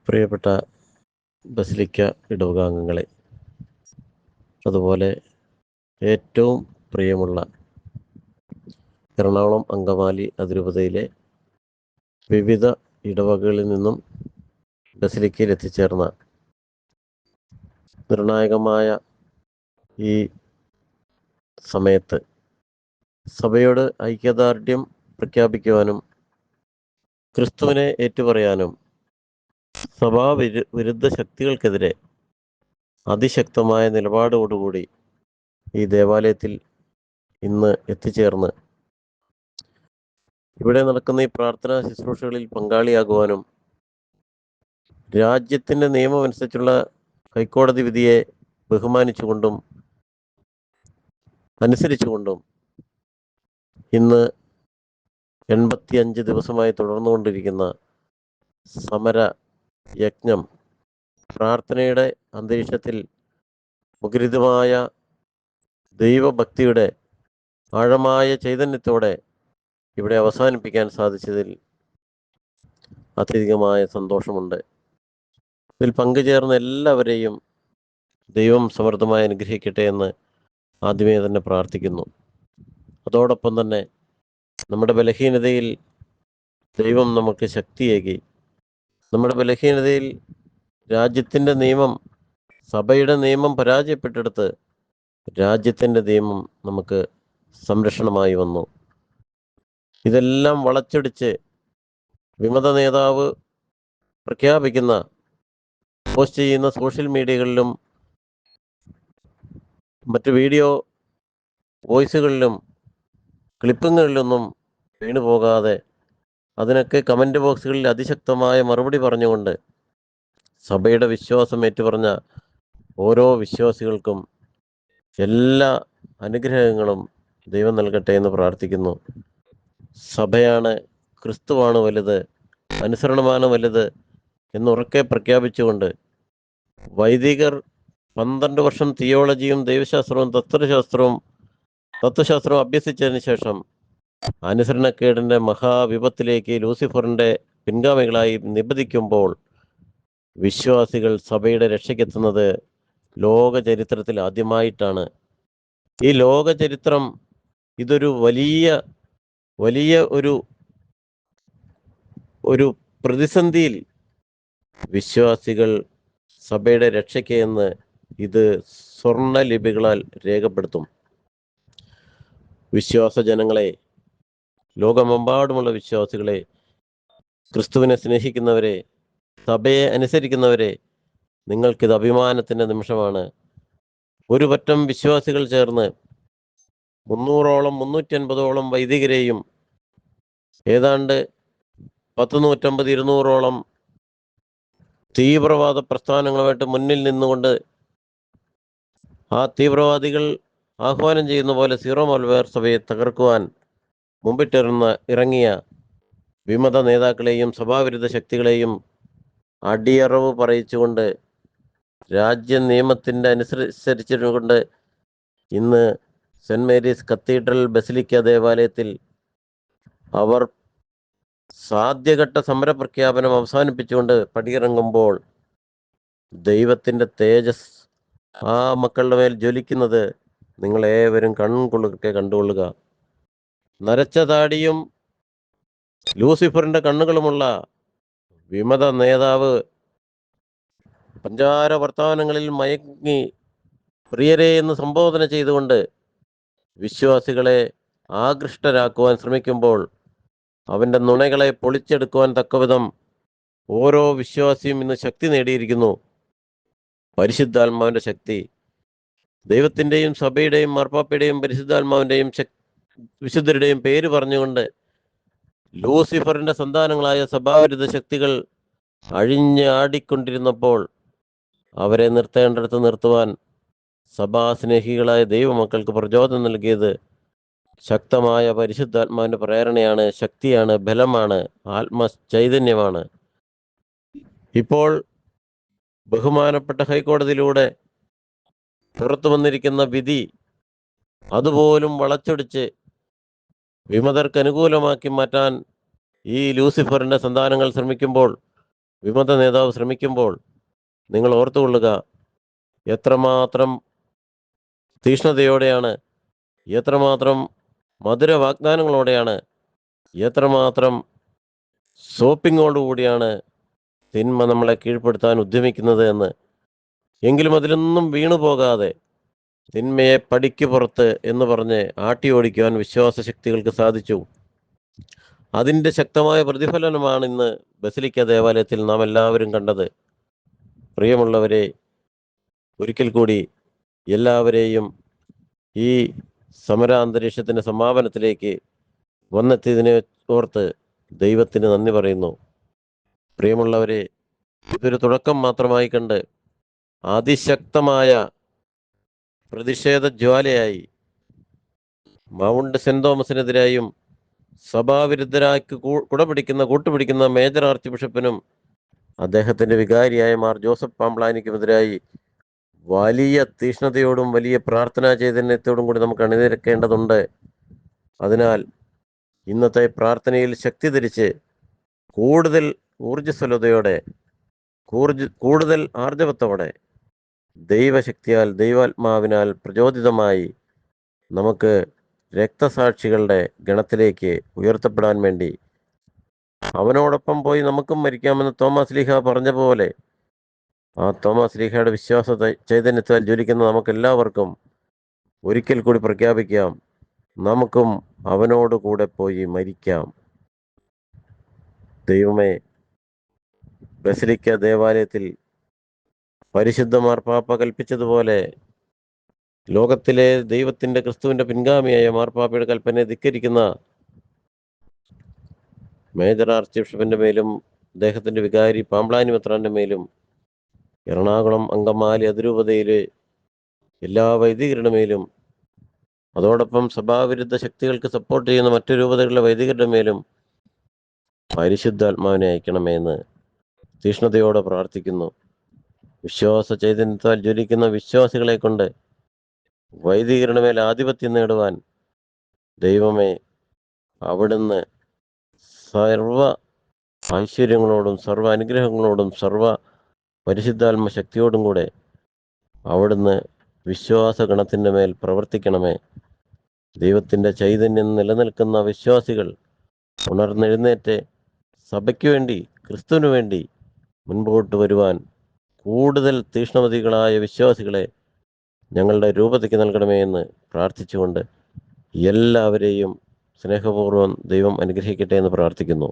പ്രിയപ്പെട്ട ബസിലിക്ക ഇടവകാംഗങ്ങളെ, അതുപോലെ ഏറ്റവും പ്രിയമുള്ള എറണാകുളം അങ്കമാലി അതിരൂപതയിലെ വിവിധ ഇടവകകളിൽ നിന്നും ബസിലിക്കയിൽ എത്തിച്ചേർന്ന നിർണായകമായ ഈ സമയത്ത് സഭയോട് ഐക്യദാർഢ്യം പ്രഖ്യാപിക്കുവാനും ക്രിസ്തുവിനെ ഏറ്റുപറയാനും സഭാ വിരുദ്ധ ശക്തികൾക്കെതിരെ അതിശക്തമായ നിലപാടോടുകൂടി ഈ ദേവാലയത്തിൽ ഇന്ന് എത്തിച്ചേർന്ന് ഇവിടെ നടക്കുന്ന ഈ പ്രാർത്ഥനാ ശുശ്രൂഷകളിൽ പങ്കാളിയാകുവാനും രാജ്യത്തിൻ്റെ നിയമമനുസരിച്ചുള്ള ഹൈക്കോടതി വിധിയെ ബഹുമാനിച്ചുകൊണ്ടും അനുസരിച്ചുകൊണ്ടും ഇന്ന് 85 ദിവസമായി തുടർന്നുകൊണ്ടിരിക്കുന്ന സമര യജ്ഞം പ്രാർത്ഥനയുടെ അന്തരീക്ഷത്തിൽ മുഖരിതമായ ദൈവഭക്തിയുടെ ആഴമായ ചൈതന്യത്തോടെ ഇവിടെ അവസാനിപ്പിക്കാൻ സാധിച്ചതിൽ അത്യധികമായ സന്തോഷമുണ്ട്. ഇതിൽ പങ്കുചേർന്ന എല്ലാവരെയും ദൈവം സമൃദ്ധമായി അനുഗ്രഹിക്കട്ടെ എന്ന് ആദ്യമേ തന്നെ പ്രാർത്ഥിക്കുന്നു. അതോടൊപ്പം തന്നെ നമ്മുടെ ബലഹീനതയിൽ ദൈവം നമുക്ക് ശക്തിയേകി, നമ്മുടെ ബലഹീനതയിൽ രാജ്യത്തിൻ്റെ നിയമം, സഭയുടെ നിയമം പരാജയപ്പെട്ടെടുത്ത് രാജ്യത്തിൻ്റെ നിയമം നമുക്ക് സംരക്ഷണമായി വന്നു. ഇതെല്ലാം വളച്ചൊടിച്ച് വിമത നേതാവ് പ്രഖ്യാപിക്കുന്ന, പോസ്റ്റ് ചെയ്യുന്ന സോഷ്യൽ മീഡിയകളിലും മറ്റ് വീഡിയോ വോയിസുകളിലും ക്ലിപ്പിങ്ങുകളിലൊന്നും വീണു പോകാതെ അതിനൊക്കെ കമൻറ്റ് ബോക്സുകളിൽ അതിശക്തമായ മറുപടി പറഞ്ഞുകൊണ്ട് സഭയുടെ വിശ്വാസം ഏറ്റുപറഞ്ഞ ഓരോ വിശ്വാസികൾക്കും എല്ലാ അനുഗ്രഹങ്ങളും ദൈവം നൽകട്ടെ എന്ന് പ്രാർത്ഥിക്കുന്നു. സഭയാണ്, ക്രിസ്തുവാണ് വലുത്, അനുസരണമാണ് വലുത് എന്നുറക്കെ പ്രഖ്യാപിച്ചുകൊണ്ട് വൈദികർ 12 വർഷം തിയോളജിയും ദൈവശാസ്ത്രവും തത്വശാസ്ത്രവും അഭ്യസിച്ചതിന് ശേഷം അനുസരണക്കേടിൻ്റെ മഹാവിപത്തിലേക്ക് ലൂസിഫറിൻ്റെ പിൻഗാമികളായി നിബന്ധിക്കുമ്പോൾ വിശ്വാസികൾ സഭയുടെ രക്ഷയ്ക്കെത്തുന്നത് ലോക ചരിത്രത്തിൽ ആദ്യമായിട്ടാണ്. ഈ ലോക ചരിത്രം ഇതൊരു വലിയ ഒരു പ്രതിസന്ധിയിൽ വിശ്വാസികൾ സഭയുടെ രക്ഷയ്ക്ക് എന്ന് ഇത് സ്വർണ്ണ ലിപികളാൽ രേഖപ്പെടുത്തും. വിശ്വാസ ജനങ്ങളെ, ലോകമെമ്പാടുമുള്ള വിശ്വാസികളെ, ക്രിസ്തുവിനെ സ്നേഹിക്കുന്നവരെ, സഭയെ അനുസരിക്കുന്നവരെ, നിങ്ങൾക്കിത് അഭിമാനത്തിൻ്റെ നിമിഷമാണ്. ഒരു പറ്റം വിശ്വാസികൾ ചേർന്ന് 350 വൈദികരെയും ഏതാണ്ട് 150-200 തീവ്രവാദ പ്രസ്ഥാനങ്ങളുമായിട്ട് മുന്നിൽ നിന്നുകൊണ്ട് ആ തീവ്രവാദികൾ ആഹ്വാനം ചെയ്യുന്ന പോലെ സീറോ മലബാർ സഭയെ തകർക്കുവാൻ ഇറങ്ങിയ വിമത നേതാക്കളെയും സഭാവിരുദ്ധ ശക്തികളെയും അടിയറവ് പറയിച്ചുകൊണ്ട് രാജ്യ നിയമത്തിൻ്റെ അനുസരിച്ചുകൊണ്ട് ഇന്ന് സെൻറ് മേരീസ് കത്തീഡ്രൽ ബസിലിക്ക ദേവാലയത്തിൽ അവർ സാധ്യഘട്ട സമരപ്രഖ്യാപനം അവസാനിപ്പിച്ചുകൊണ്ട് പടിയിറങ്ങുമ്പോൾ ദൈവത്തിൻ്റെ തേജസ് ആ മക്കളുടെ മേൽ ജ്വലിക്കുന്നത് നിങ്ങളേവരും കണ്ടുകൊള്ളുക. നരച്ച താടിയും ലൂസിഫറിൻ്റെ കണ്ണുകളുമുള്ള വിമത നേതാവ് പഞ്ചാര വർത്തമാനങ്ങളിൽ മയങ്ങി പ്രിയരെ എന്ന് സംബോധന ചെയ്തുകൊണ്ട് വിശ്വാസികളെ ആകൃഷ്ടരാക്കുവാൻ ശ്രമിക്കുമ്പോൾ അവൻ്റെ നുണകളെ പൊളിച്ചെടുക്കുവാൻ തക്കവിധം ഓരോ വിശ്വാസിയും ഇന്ന് ശക്തി നേടിയിരിക്കുന്നു. പരിശുദ്ധാത്മാവിൻ്റെ ശക്തി, ദൈവത്തിൻ്റെയും സഭയുടെയും മാർപ്പാപ്പയുടെയും പരിശുദ്ധാത്മാവിൻ്റെയും വിശുദ്ധരുടെയും പേര് പറഞ്ഞുകൊണ്ട് ലൂസിഫറിൻ്റെ സന്താനങ്ങളായ സഭാവിരുദ്ധ ശക്തികൾ അഴിഞ്ഞ് ആടിക്കൊണ്ടിരുന്നപ്പോൾ അവരെ നിർത്തേണ്ടടുത്ത് നിർത്തുവാൻ സഭാസ്നേഹികളായ ദൈവമക്കൾക്ക് പ്രചോദനം നൽകിയത് ശക്തമായ പരിശുദ്ധാത്മാവിൻ്റെ പ്രേരണയാണ്, ശക്തിയാണ്, ബലമാണ്, ആത്മചൈതന്യമാണ്. ഇപ്പോൾ ബഹുമാനപ്പെട്ട ഹൈക്കോടതിയിലൂടെ പുറത്തു വന്നിരിക്കുന്ന വിധി അതുപോലും വളച്ചൊടിച്ച് വിമതർക്ക് അനുകൂലമാക്കി മാറ്റാൻ ഈ ലൂസിഫറിൻ്റെ സന്താനങ്ങൾ ശ്രമിക്കുമ്പോൾ വിമത നേതാവ് ശ്രമിക്കുമ്പോൾ നിങ്ങൾ ഓർത്തുകൊള്ളുക, എത്രമാത്രം തീഷ്ണതയോടെയാണ്, എത്രമാത്രം മധുര വാഗ്ദാനങ്ങളോടെയാണ്, എത്രമാത്രം സോപ്പിങ്ങോടുകൂടിയാണ് തിന്മ നമ്മളെ കീഴ്പ്പെടുത്താൻ ഉദ്യമിക്കുന്നത് എന്ന്. എങ്കിലും അതിലൊന്നും വീണു പോകാതെ തിന്മയെ പടിക്ക് പുറത്ത് എന്ന് പറഞ്ഞ് ആട്ടി ഓടിക്കുവാൻ വിശ്വാസ ശക്തികൾക്ക് സാധിച്ചു. അതിൻ്റെ ശക്തമായ പ്രതിഫലനമാണ് ഇന്ന് ബസിലിക്ക ദേവാലയത്തിൽ നാം എല്ലാവരും കണ്ടത്. പ്രിയമുള്ളവരെ, ഒരിക്കൽ കൂടി എല്ലാവരെയും ഈ സമരാന്തരീക്ഷത്തിൻ്റെ സമാപനത്തിലേക്ക് വന്നെത്തിയതിനെ ഓർത്ത് ദൈവത്തിന് നന്ദി പറയുന്നു. പ്രിയമുള്ളവരെ, ഇതൊരു തുടക്കം മാത്രമായി കണ്ട് അതിശക്തമായ പ്രതിഷേധ ജ്വാലയായി മൗണ്ട് സെന്റ് തോമസിനെതിരായും സഭാവിരുദ്ധരാക്കി കൂട്ടുപിടിക്കുന്ന മേജർ ആർച്ച് ബിഷപ്പിനും അദ്ദേഹത്തിന്റെ വികാരിയായ മാർ ജോസഫ് പാംപ്ലാനിക്കുമെതിരായി വലിയ തീഷ്ണതയോടും വലിയ പ്രാർത്ഥനാ ചൈതന്യത്തോടും കൂടി നമുക്ക് അണിനിരക്കേണ്ടതുണ്ട്. അതിനാൽ ഇന്നത്തെ പ്രാർത്ഥനയിൽ ശക്തി ധരിച്ച് കൂടുതൽ ഊർജ്ജസ്വലതയോടെ, കൂടുതൽ ആർജവത്തോടെ, ദൈവശക്തിയാൽ, ദൈവാത്മാവിനാൽ പ്രചോദിതമായി നമുക്ക് രക്തസാക്ഷികളുടെ ഗണത്തിലേക്ക് ഉയർത്തപ്പെടാൻ വേണ്ടി, അവനോടൊപ്പം പോയി നമുക്കും മരിക്കാമെന്ന് തോമസ് ലീഹ പറഞ്ഞ പോലെ, ആ തോമസ് ലീഹയുടെ വിശ്വാസ ചൈതന്യത്താൽ ജ്വലിക്കുന്ന നമുക്കെല്ലാവർക്കും ഒരിക്കൽ കൂടി പ്രഖ്യാപിക്കാം, നമുക്കും അവനോട് കൂടെ പോയി മരിക്കാം. ദൈവമേ, ബസിലിക്ക ദേവാലയത്തിൽ പരിശുദ്ധ മാർപ്പാപ്പ കൽപ്പിച്ചതുപോലെ ലോകത്തിലെ ദൈവത്തിൻ്റെ ക്രിസ്തുവിൻ്റെ പിൻഗാമിയായ മാർപ്പാപ്പയുടെ കൽപ്പനയെ ധിക്കരിക്കുന്ന മേജർ ആർച്ച് ബിഷപ്പിൻ്റെ മേലും അദ്ദേഹത്തിൻ്റെ വികാരി പാംപ്ലാനി മെത്രാൻ്റെ മേലും എറണാകുളം അങ്കമാലി അതിരൂപതയിലെ എല്ലാ വൈദികരുടെ മേലും, അതോടൊപ്പം സഭാവിരുദ്ധ ശക്തികൾക്ക് സപ്പോർട്ട് ചെയ്യുന്ന മറ്റു രൂപതകളിലെ വൈദികരുടെ മേലും പരിശുദ്ധാത്മാവിനെ അയക്കണമേ എന്ന് തീഷ്ണതയോടെ പ്രാർത്ഥിക്കുന്നു. വിശ്വാസ ചൈതന്യത്താൽ ജ്വലിക്കുന്ന വിശ്വാസികളെ കൊണ്ട് വൈദികരുടെ മേൽ ആധിപത്യം നേടുവാൻ ദൈവമേ, അവിടുന്ന് സർവ ഐശ്വര്യങ്ങളോടും സർവ അനുഗ്രഹങ്ങളോടും സർവ പരിശുദ്ധാത്മ ശക്തിയോടും കൂടെ അവിടുന്ന് വിശ്വാസഗണത്തിൻ്റെ മേൽ പ്രവർത്തിക്കണമേ. ദൈവത്തിൻ്റെ ചൈതന്യം നിലനിൽക്കുന്ന വിശ്വാസികൾ ഉണർന്നെഴുന്നേറ്റ് സഭയ്ക്ക് വേണ്ടി, ക്രിസ്തുവിന് വേണ്ടി മുൻപോട്ട് വരുവാൻ കൂടുതൽ തീഷ്ണമതികളായ വിശ്വാസികളെ ഞങ്ങളുടെ രൂപതയ്ക്ക് നൽകണമേ എന്ന് പ്രാർത്ഥിച്ചുകൊണ്ട് എല്ലാവരെയും സ്നേഹപൂർവ്വം ദൈവം അനുഗ്രഹിക്കട്ടെ എന്ന് പ്രാർത്ഥിക്കുന്നു.